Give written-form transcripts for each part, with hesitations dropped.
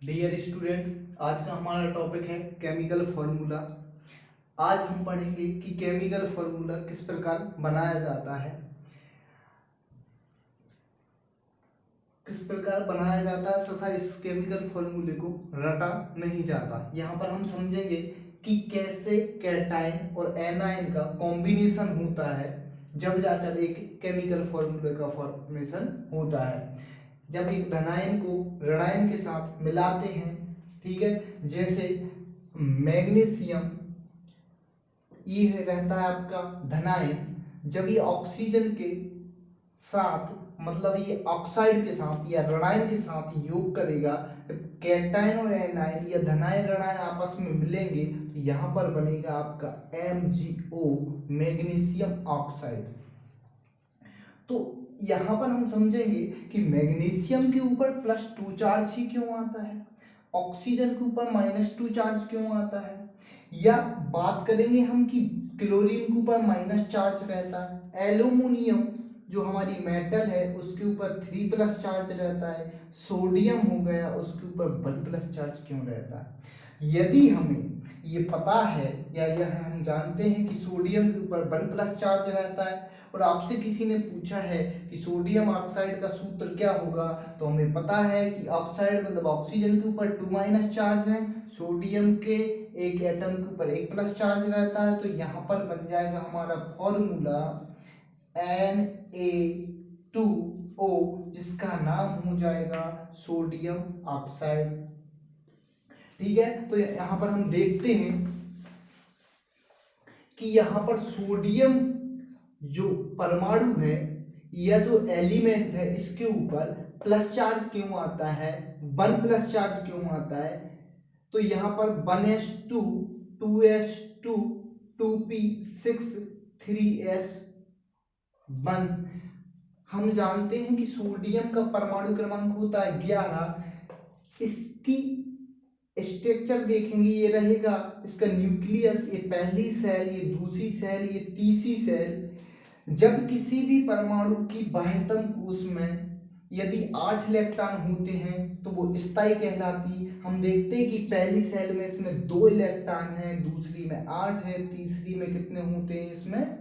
Dear student, आज का हमारा टॉपिक है केमिकल फॉर्मूला। आज हम पढ़ेंगे कि केमिकल फॉर्मूला किस प्रकार बनाया जाता है, तथा इस केमिकल फॉर्मूले को रटा नहीं जाता। यहाँ पर हम समझेंगे कि कैसे कैटायन और एनायन का कॉम्बिनेशन होता है, जब जाकर एक केमिकल फॉर्मूले का फॉर्मेशन होता है। जब एक धनायन को ऋणायन के साथ मिलाते हैं, ठीक है, जैसे मैग्नीशियम, ये रहता है आपका धनायन। जब ये ऑक्सीजन के साथ, मतलब ये ऑक्साइड के साथ या ऋणायन के साथ योग करेगा, जब कैटायन और एनायन या धनायन ऋणायन आपस में मिलेंगे तो यहाँ पर बनेगा आपका MgO, मैग्नीशियम ऑक्साइड। तो यहाँ पर हम समझेंगे कि मैग्नीशियम के ऊपर +2 चार्ज ही क्यों आता है, ऑक्सीजन के ऊपर -2 चार्ज क्यों आता है, या बात करेंगे हम कि क्लोरीन के ऊपर माइनस चार्ज रहता है, एल्यूमिनियम जो हमारी मेटल है उसके ऊपर 3+ चार्ज रहता है, सोडियम हो गया उसके ऊपर 1+ चार्ज क्यों रहता है। यदि हमें ये पता है या यह हम जानते हैं कि सोडियम के ऊपर 1+ चार्ज रहता है, और आपसे किसी ने पूछा है कि सोडियम ऑक्साइड का सूत्र क्या होगा, तो हमें पता है कि ऑक्साइड मतलब ऑक्सीजन के ऊपर 2- चार्ज है, सोडियम के एक एटम के ऊपर 1+ चार्ज रहता है। तो यहाँ पर बन जाएगा हमारा फॉर्मूला Na2O, जिसका नाम हो जाएगा सोडियम ऑक्साइड। ठीक है, तो यहाँ पर हम देखते हैं कि यहाँ पर सोडियम जो परमाणु है या जो एलिमेंट है, इसके ऊपर प्लस चार्ज क्यों आता है, 1+ चार्ज क्यों आता है। तो यहाँ पर 1s2 2s2 2p6 3s1। हम जानते हैं कि सोडियम का परमाणु क्रमांक होता है 11। इसकी स्ट्रक्चर देखेंगे, ये रहेगा इसका न्यूक्लियस, ये पहली सेल, ये दूसरी सेल, ये तीसरी सेल। जब किसी भी परमाणु की बाह्यतम कोश में यदि 8 इलेक्ट्रॉन होते हैं तो वो स्थायी कहलाती। हम देखते हैं कि पहली सेल में इसमें 2 इलेक्ट्रॉन है, दूसरी में 8 है, तीसरी में कितने होते हैं, इसमें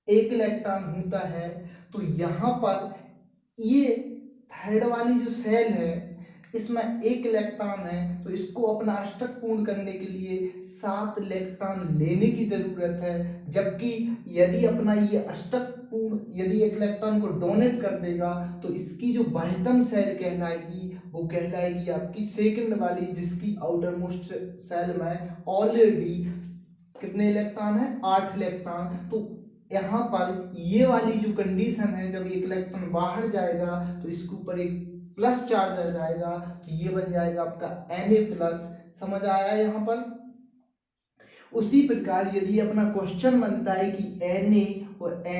1 इलेक्ट्रॉन होता है। तो यहाँ पर ये थर्ड वाली जो सेल है इसमें 1 इलेक्ट्रॉन है, तो इसको अपना अष्टक पूर्ण करने के लिए 7 इलेक्ट्रॉन लेने की जरूरत है। जबकि यदि अपना ये अष्टक पूर्ण, यदि 1 इलेक्ट्रॉन को डोनेट कर देगा तो इसकी जो बाह्यतम सेल कहलाएगी वो कहलाएगी आपकी सेकंड वाली, जिसकी आउटर मोस्ट सेल में ऑलरेडी कितने इलेक्ट्रॉन है, 8 इलेक्ट्रॉन। तो यहाँ पर ये वाली जो कंडीशन है, जब एक इलेक्ट्रॉन बाहर जाएगा तो इसके ऊपर एक प्लस चार्ज आ जाएगा, तो ये बन जाएगा आपका Na+। समझ आया यहाँ पर। उसी प्रकार यदि अपना क्वेश्चन बनता है कि Na और Na+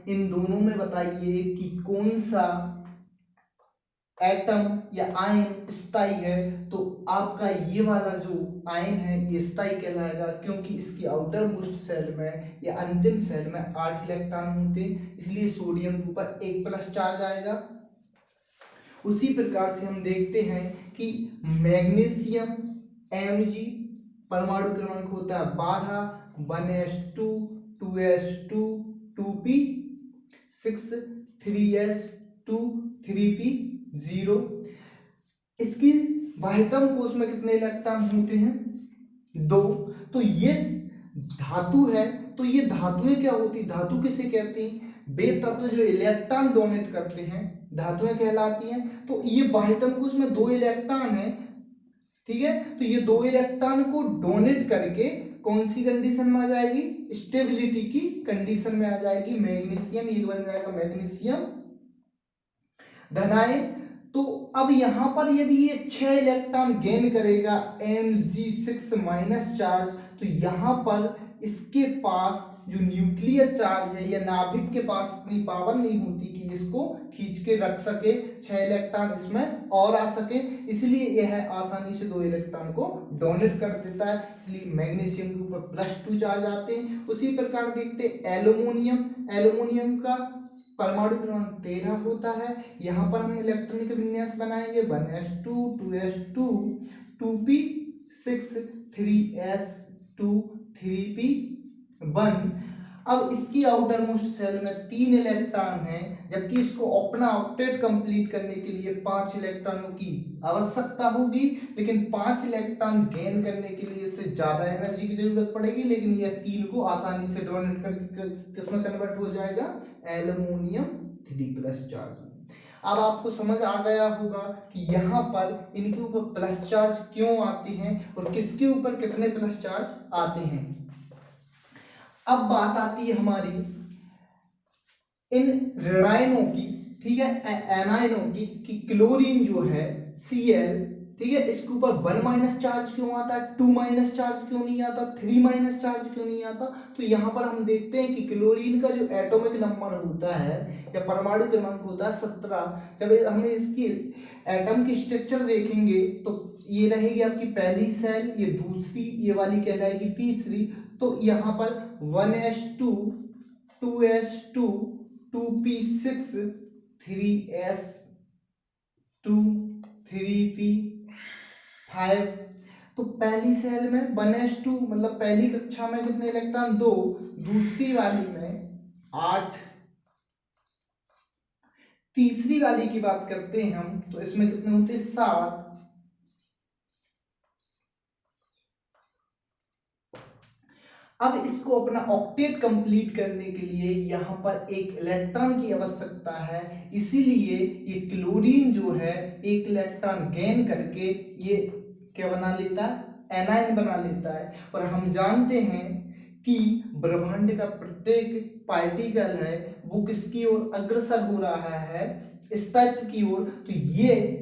इन दोनों में बताइए कि कौन सा एटम या आयन स्थायी है, तो आपका ये वाला जो आयन है ये स्थायी कहलाएगा, क्योंकि इसकी आउटर मोस्ट सेल में या अंतिम सेल में 8 इलेक्ट्रॉन होते हैं, इसलिए सोडियम के ऊपर 1+ चार्ज आएगा। उसी प्रकार से हम देखते हैं कि मैग्नीशियम Mg परमाणु क्रमांक होता है 12, 1s2 2s2 2p6 3s2 3p0। इसकी बाह्यतम कोश में कितने इलेक्ट्रॉन होते हैं, 2। तो ये धातु है, तो ये धातुएं क्या होती, धातु किसे कहते हैं, वे तत्व जो इलेक्ट्रॉन डोनेट करते हैं धातुएं कहलाती हैं। तो ये बाह्यतम कोश में 2 इलेक्ट्रॉन है, ठीक है, तो ये 2 इलेक्ट्रॉन को डोनेट करके कौन सी कंडीशन में आ जाएगी, स्टेबिलिटी की कंडीशन में आ जाएगी। मैग्नीशियम ये बन जाएगा मैग्नीशियम धनायन। तो अब यहां पर यदि ये 6 इलेक्ट्रॉन गेन करेगा Mg6- चार्ज, तो यहां पर इसके पास जो न्यूक्लियर चार्ज है या नाभिक के पास इतनी पावर नहीं होती कि इसको खींच के रख सके, 6 इलेक्ट्रॉन इसमें और आ सके, इसलिए यह आसानी से 2 इलेक्ट्रॉन को डोनेट कर देता है, इसलिए मैग्नीशियम के ऊपर +2 चार्ज आते हैं। उसी प्रकार देखते एल्यूमिनियम, एल्यूमिनियम का परमाणु क्रमांक 13 होता है। यहाँ पर हम इलेक्ट्रॉनिक विन्यास बनाएंगे 1s2 2s2 2p6 3s2 3p1। अब इसकी आउटर मोस्ट सेल में 3 इलेक्ट्रॉन है, जबकि इसको अपना ऑक्टेट कंप्लीट करने के लिए 5 इलेक्ट्रॉनों की आवश्यकता होगी, लेकिन 5 इलेक्ट्रॉन गेन करने के लिए इससे ज्यादा एनर्जी की जरूरत पड़ेगी, लेकिन यह 3 को आसानी से डोनेट करके किसमें कन्वर्ट हो जाएगा, एल्युमिनियम 3+ चार्ज में। अब आपको समझ आ गया होगा कि यहाँ पर इनके ऊपर प्लस चार्ज क्यों आते हैं और किसके ऊपर कितने प्लस चार्ज आते हैं। अब बात आती है हमारी इन ऋणायनों की, ठीक है, एनायनों की, कि क्लोरीन जो है Cl, ठीक है, इसके ऊपर 1- चार्ज क्यों आता है, 2- चार्ज क्यों नहीं आता, 3- चार्ज क्यों नहीं आता। तो यहाँ पर हम देखते हैं कि क्लोरीन का जो एटॉमिक नंबर होता है या परमाणु क्रमांक होता है 17। जब हम इसकी एटम की स्ट्रक्चर देखेंगे तो ये रहेगी आपकी पहली सेल, ये दूसरी, ये वाली कहलाएगी तीसरी। तो यहाँ पर 1s2 2s2 2p6 3s2 3p5। तो पहली सेल में 1s2 मतलब पहली कक्षा में कितने इलेक्ट्रॉन, 2, दूसरी वाली में 8, तीसरी वाली की बात करते हैं हम तो इसमें कितने होते हैं, 7। अब इसको अपना ऑक्टेट कंप्लीट करने के लिए यहाँ पर एक इलेक्ट्रॉन की आवश्यकता है, इसीलिए ये क्लोरीन जो है एक इलेक्ट्रॉन गेन करके ये क्या बना लेता है, एनायन बना लेता है। और हम जानते हैं कि ब्रह्मांड का प्रत्येक पार्टिकल है वो किसकी ओर अग्रसर हो रहा है, इस तत्व की ओर। तो ये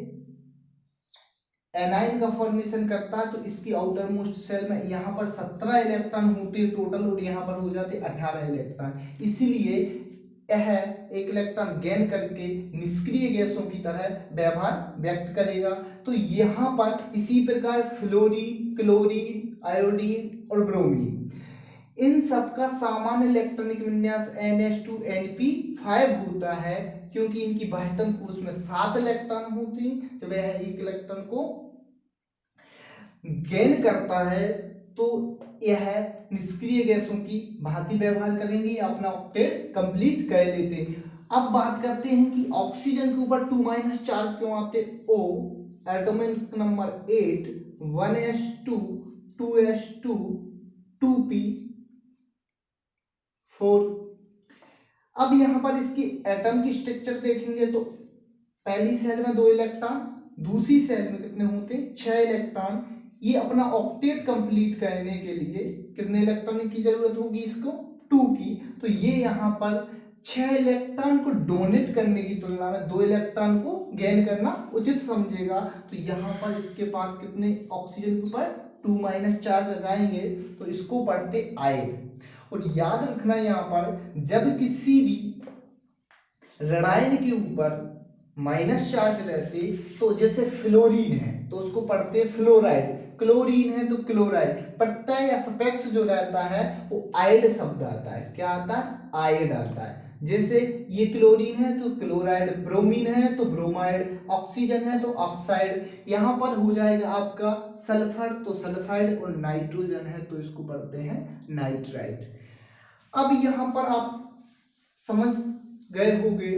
एनाइन का फॉर्मेशन करता है, तो इसकी आउटर मोस्ट सेल में यहाँ पर 17 इलेक्ट्रॉन होते टोटल और यहाँ पर हो जाते 18 इलेक्ट्रॉन। इसीलिए यह एक इलेक्ट्रॉन गेन करके निष्क्रिय गैसों की तरह व्यवहार व्यक्त करेगा। तो यहाँ पर इसी प्रकार फ्लोरीन, क्लोरीन, आयोडीन और ब्रोमीन, इन सब का सामान्य इलेक्ट्रॉनिक विन्यास NH2NP5 होता है, क्योंकि इनकी बाह्यतम कोश में 7 इलेक्ट्रॉन होते हैं। जब यह एक इलेक्ट्रॉन को गेन करता है तो यह निष्क्रिय गैसों की भांति व्यवहार करेंगी, अपना ऑक्टेट कंप्लीट कर लेते हैं। अब बात करते हैं कि ऑक्सीजन के ऊपर 2- चार्ज क्यों आते, O atomic number 8 1s2 2s2 2p4। अब यहाँ पर इसकी एटम की स्ट्रक्चर देखेंगे तो पहली सेल में 2 इलेक्ट्रॉन, दूसरी सेल में कितने होते हैं, 6 इलेक्ट्रॉन। ये अपना ऑक्टेट कंप्लीट करने के लिए कितने इलेक्ट्रॉन की जरूरत होगी, इसको 2 की। तो ये यहाँ पर 6 इलेक्ट्रॉन को डोनेट करने की तुलना में 2 इलेक्ट्रॉन को गेन करना उचित समझेगा। तो यहाँ पर इसके पास कितने ऑक्सीजन के ऊपर 2- चार्ज आ जाएंगे, तो इसको पढ़ते आयड। और याद रखना यहाँ पर जब किसी भी ऋणायन के ऊपर माइनस चार्ज रहते, तो जैसे फ्लोरीन है तो उसको पढ़ते फ्लोराइड, क्लोरीन है तो क्लोराइड, प्रत्यय या सफिक्स जो रहता है वो आइड शब्द आता है। क्या आता है, आइड आता है। जैसे ये क्लोरीन है तो क्लोराइड, ब्रोमीन है तो ब्रोमाइड, ऑक्सीजन है तो ऑक्साइड। यहाँ पर हो जाएगा आपका सल्फर तो सल्फाइड, और नाइट्रोजन है तो इसको पढ़ते हैं नाइट्राइड। अब यहाँ पर आप समझ गए होंगे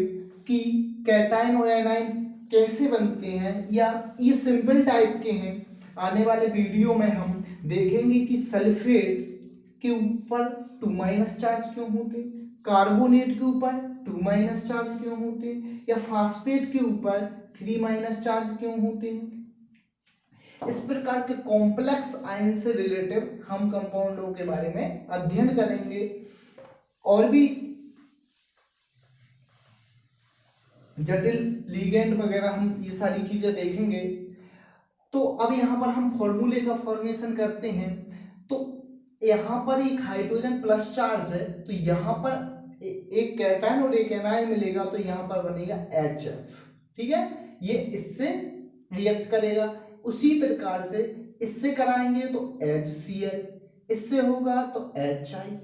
कि कैटायन और एनायन कैसे बनते हैं, या ये सिंपल टाइप के हैं। आने वाले वीडियो में हम देखेंगे कि सल्फेट के ऊपर 2- चार्ज क्यों होते, कार्बोनेट के ऊपर 2- चार्ज क्यों होते, या फास्फेट के ऊपर 3- चार्ज क्यों होते हैं। इस प्रकार के कॉम्प्लेक्स आयन से रिलेटिव हम कंपाउंडों के बारे में अध्ययन करेंगे, और भी जटिल लिगेंड वगैरह हम ये सारी चीजें देखेंगे। तो अब यहाँ पर हम फॉर्मूले का फॉर्मेशन करते हैं। तो यहाँ पर एक हाइड्रोजन प्लस चार्ज है, तो यहाँ पर एक कैटायन और एक एनायन मिलेगा, तो यहाँ पर बनेगा HF, ठीक है, ये इससे रिएक्ट करेगा। उसी प्रकार से इससे कराएंगे तो HCl, इससे होगा तो HI,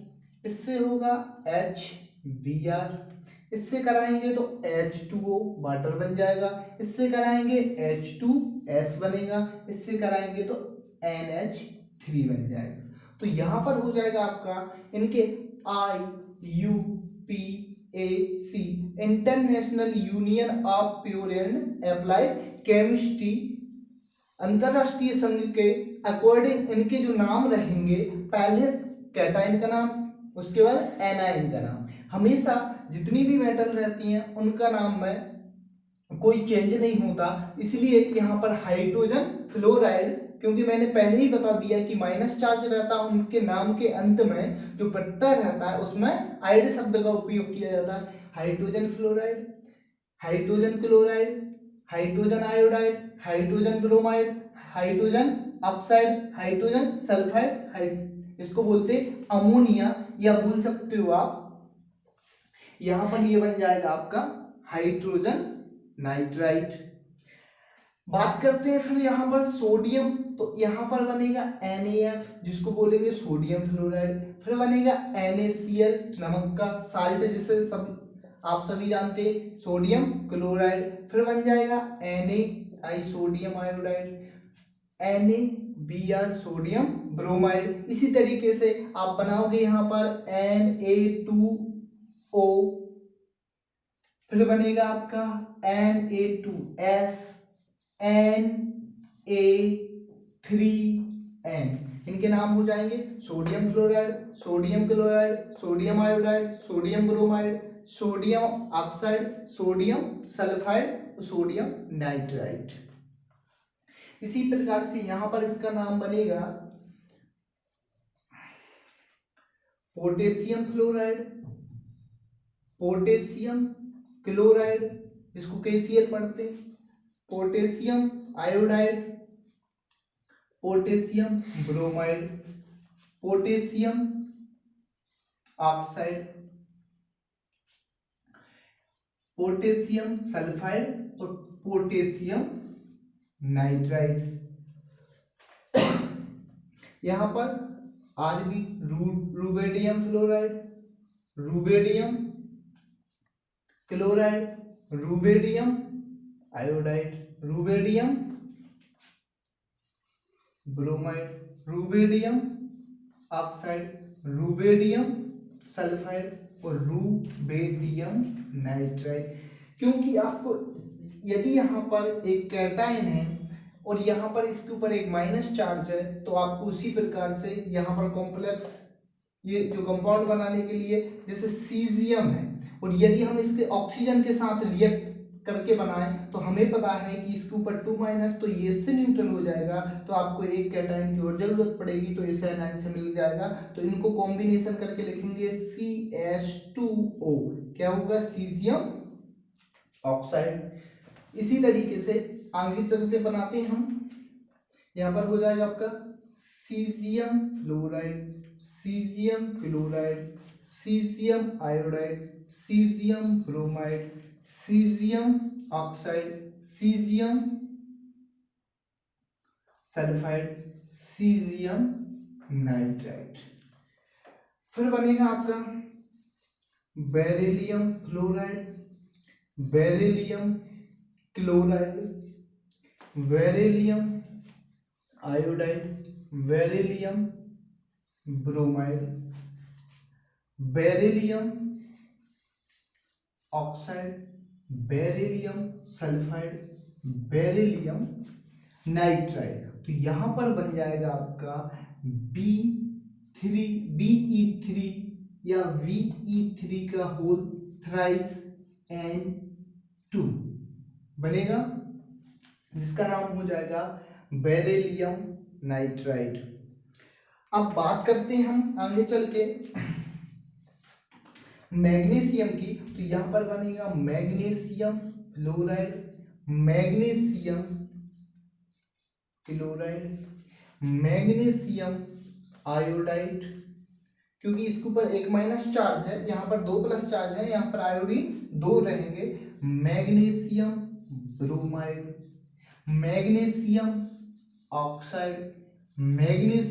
इससे होगा HBr, इससे कराएंगे तो H2O वाटर बन जाएगा, इससे कराएंगे H2S बनेगा, इससे कराएंगे तो NH3 बन जाएगा। तो यहाँ पर हो जाएगा आपका इनके IUPAC international union of pure and applied chemistry अंतरराष्ट्रीय संघ के अकॉर्डिंग इनके जो नाम रहेंगे, पहले कैटाइन का नाम, उसके बाद एनाइन का नाम। हमेशा जितनी भी मेटल रहती हैं उनका नाम में कोई चेंज नहीं होता, इसलिए यहाँ पर हाइड्रोजन फ्लोराइड, क्योंकि मैंने पहले ही बता दिया कि माइनस चार्ज रहता है उनके नाम के अंत में, जो प्रत्यय रहता है उसमें आइड शब्द का उपयोग किया जाता है। Hydrogen fluoride, hydrogen chloride, hydrogen iodide, hydrogen bromide, hydrogen oxide, hydrogen sulphide, इसको बोलते अमोनिया, या बोल सकते हो आप यहां पर ये बन जाएगा आपका हाइड्रोजन नाइट्राइट। बात करते हैं फिर यहाँ पर सोडियम, तो यहाँ पर बनेगा NaF जिसको बोलेंगे सोडियम फ्लोराइड, फिर बनेगा NaCl नमक का साल्ट जिसे सब आप सभी जानते हैं, सोडियम क्लोराइड, फिर बन जाएगा Na sodium iodide, NaBr sodium bromide. इसी तरीके से आप बनाओगे यहाँ पर Na2O, फिर बनेगा आपका Na2S, Na3N, इनके नाम हो जाएंगे sodium fluoride, sodium chloride, sodium iodide, sodium bromide, sodium oxide, sodium sulphide, sodium nitrite. इसी प्रकार से यहां पर इसका नाम बनेगा पोटेशियम फ्लोराइड, पोटेशियम क्लोराइड जिसको KCl पढ़ते हैं, potassium iodide, potassium bromide, potassium oxide, potassium sulphide और पोटेशियम नाइट्राइट। यहां पर R B rubidium fluoride, rubidium chloride, rubidium iodide, rubidium bromide, rubidium oxide, rubidium sulphide और रुबेडियम नाइट्राइट। क्योंकि आपको यदि यहाँ पर एक कैटायन है और यहाँ पर इसके ऊपर एक माइनस चार्ज है, तो आपको उसी प्रकार से यहाँ पर कॉम्प्लेक्स ये जो कंपाउंड बनाने के लिए, जैसे सीजियम है, और यदि हम इसके ऑक्सीजन के साथ रिएक्ट करके बनाएं तो हमें पता है कि इसके ऊपर 2 माइनस, तो ये इससे न्यूट्रल हो जाएगा, तो आपको एक कैटायन की और जरूरत पड़ेगी, तो इसे एनायन से मिल जाएगा। तो इनको कॉम्बिनेशन करके लिखेंगे CH2O, क्या होगा, सीजियम ऑक्साइड। इसी तरीके से आगे चलते बनाते हैं हम, यहाँ पर हो जाएगा आपका caesium fluoride, caesium chloride, caesium iodide, caesium bromide, caesium oxide, caesium sulphide, caesium nitrite. फिर बनेगा आपका beryllium fluoride, beryllium chloride, beryllium iodide, beryllium bromide, beryllium oxide, beryllium sulphide, beryllium nitride. तो यहां पर बन जाएगा आपका Be3 या Ve3 का होल थ्राइस N2 बनेगा, जिसका नाम हो जाएगा बेरिलियम नाइट्राइड। अब बात करते हैं हम आगे चल के मैग्नीशियम की, तो यहां पर बनेगा magnesium fluoride, magnesium chloride, magnesium iodide, क्योंकि इसके ऊपर एक माइनस चार्ज है, यहाँ पर 2 प्लस चार्ज है, यहाँ पर आयोडीन 2 रहेंगे, magnesium bromide, magnesium oxide, magnesium